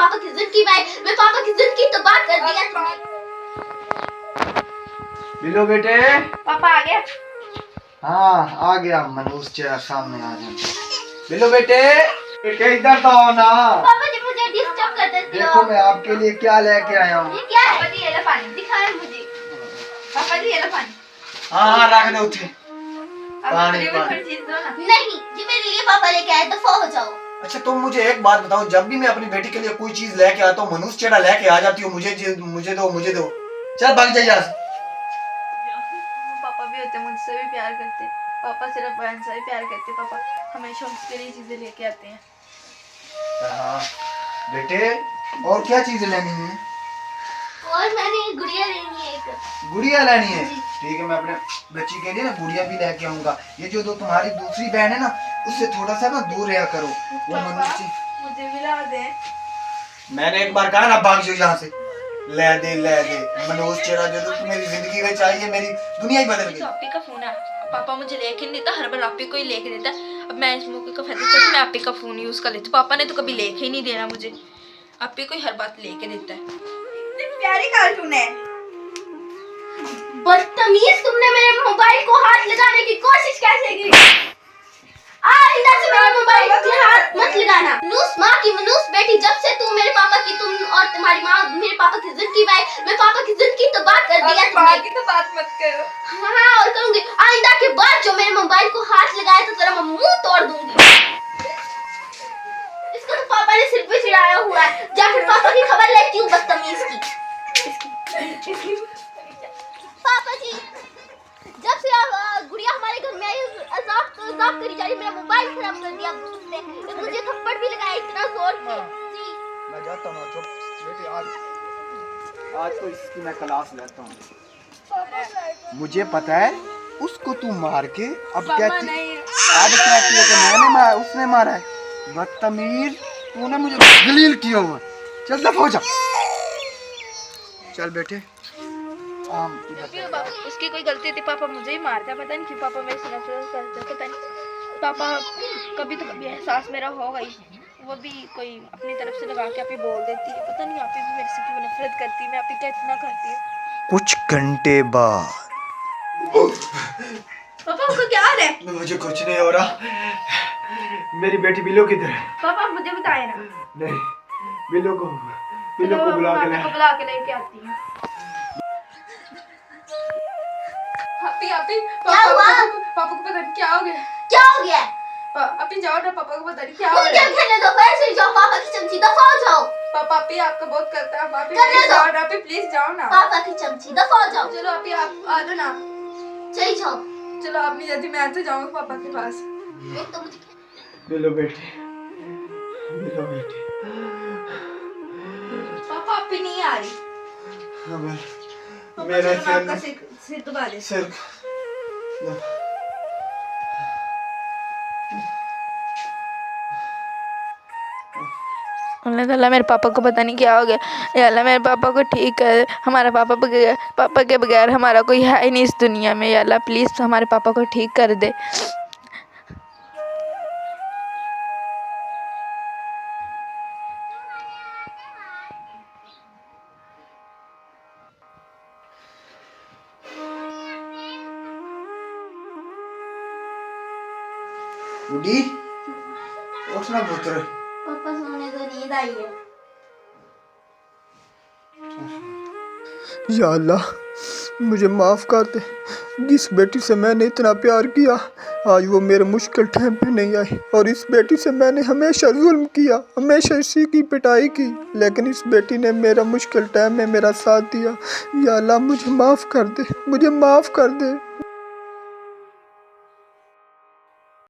पापा की जिंदगी में मैं पापा की जिंदगी तबाह कर दिया तुमने। बिल्लो बेटे। पापा आ गया? हाँ आ गया। मनोज चेहरा सामने आ जा। बिल्लो बेटे, बेटे इधर तो आओ ना। पापा जी मुझे डिस्टर्ब कर देते हो। देखो मैं आपके लिए क्या लेके आया हूँ। ये क्या है? पापा जी ये लो पानी, दिखाएं मुझे। पापा जी ये लो पानी। हाँ रख दो उठे। पानी पानी। चीज दो ना। नहीं, ये मेरे लिए पापा लेके आए, दफा हो जाओ। अच्छा तुम मुझे एक बात बताओ, जब भी मैं अपनी बेटी के लिए कोई चीज लेके आता हूँ मनोज चेहरा लेके आ जाती हो, मुझे दो। चल भाग जा यहाँ से। पापा भी होते मुझसे भी प्यार करते, पापा सिर्फ बहन से ही प्यार करते, पापा हमेशा उसके लिए चीजें लेके आते हैं। हाँ बेटे, और क्या चीजें लेनी है? और मैंने गुड़िया लेनी है एक। गुड़िया लेनी है? ठीक है, मैं अपने बच्ची के लिए ना गुड़िया भी लेके आऊंगा। ये जो तुम्हारी दूसरी बहन है ना, उससे थोड़ा सा ना दूर रहा करो। वो मनोज से मुझे भी ला दे। मैंने एक बार कहा ना भाग जाओ यहाँ से। ले दे मनोज चेहरा जो मेरी जिंदगी में चाहिए, मेरी दुनिया ही बदल गई। तो आपी का फोन है, पापा मुझे लेके नहीं देता, हर बार आपी को ही लेके देता। अब मैं इस मौके का फायदा चल मैं आपी का फोन यूज कर लेती। पापा ने तो कभी लेके ही नहीं देना मुझे, आपी को ही हर बात लेके देता है। प्यारी कार्टून है। बदतमीज, तुमने मेरे मोबाइल को हाथ लगाने की कोशिश कैसे की? आइंदा से मेरे मोबाइल को हाथ मत लगाना। मनूस माँ की मनूस बेटी, जब से तुम मेरे पापा की, तुम और तुम्हारी माँ मेरे पापा की जिंदगी में, मैं पापा की जिंदगी तबाह कर दिया तुमने। की तो बात मत करो। हाँ और करूंगी। आइंदा के बाद जो मेरे मोबाइल को हाथ लगाए तो तेरा मैं मुंह तोड़ दूंगी। इसको तो पापा ने सिर पे चिढ़ाया हुआ है। जाकर पापा की खबर लेती हूँ बदतमीज की। पापा जी, जब से गुड़िया हमारे घर में आई, अजाब करी जा रही, मेरा मोबाइल खराब कर दिया उसने। मुझे थप्पड़ भी लगाया इतना जोर से। जी मैं जाता हूँ। चुप बेटे, आज तो इसकी मैं क्लास लेता हूँ। मुझे पता है उसको तू मार के अब कहती है कि मैंने मारा, उसने मारा है। बदतमीज, तूने मुझे जलील किया हुआ। चल दफा हो जा। चल बेटे। उसकी कोई गलती थी, पापा मुझे ही मारता, पता नहीं क्यों पापा मेरे से नफरत करते, पता नहीं। पापा कभी तो कभी एहसास मेरा होगा ही, वो भी कोई अपनी तरफ से लगा के आप ही बोल देती है, पता नहीं आप ही भी मेरे से क्यों नफरत करती है, मैं आप ही क्या इतना करती हूँ। कुछ घंटे बाद। पापा आपको क्या हाल है? मुझे कुछ नहीं हो रहा। मेरी बेटी बिल्लो किधर है? पापा आप मुझे बताए ना। नहीं, बिल्लो को बुला के लेके आती हूँ। क्या हुआ? पापा को पता नहीं क्या हो गया। क्या हो गया? अपनी जाओ ना, पापा को पता नहीं क्या हो मुझे गया। खेलने दो, वैसे ही जाओ। पापा की चमची, दफा हो जाओ। पापा आपी आपका बहुत करता है, आप करने दो। जाओ ना, आप प्लीज जाओ ना। पापा की चमची, दफा हो जाओ। चलो आप आ जाओ ना। चली जाओ। चलो आप नहीं जाती, मैं तो जाऊंगा पापा के पास। एक तो मुझे बिल्लो बेटी। पापा आपी नहीं आ रही। मेरे आपका सिर दबा दे। सिर अल्लाह ताला मेरे पापा को पता नहीं क्या हो गया। या अल्लाह मेरे पापा को ठीक कर। हमारे पापा के बगैर हमारा कोई है ही नहीं इस दुनिया में। या अल्लाह प्लीज़ हमारे पापा को ठीक कर दे। बुढ़ी उठना पुत्र। पापा सोने दो, नींद आई है। या अल्लाह मुझे माफ़ कर दे। जिस बेटी से मैंने इतना प्यार किया, आज वो मेरे मुश्किल टाइम पे नहीं आई। और इस बेटी से मैंने हमेशा जुल्म किया, हमेशा इसी की पिटाई की, लेकिन इस बेटी ने मेरा मुश्किल टाइम में मेरा साथ दिया। या अल्लाह मुझे माफ़ कर दे, मुझे माफ़ कर दे।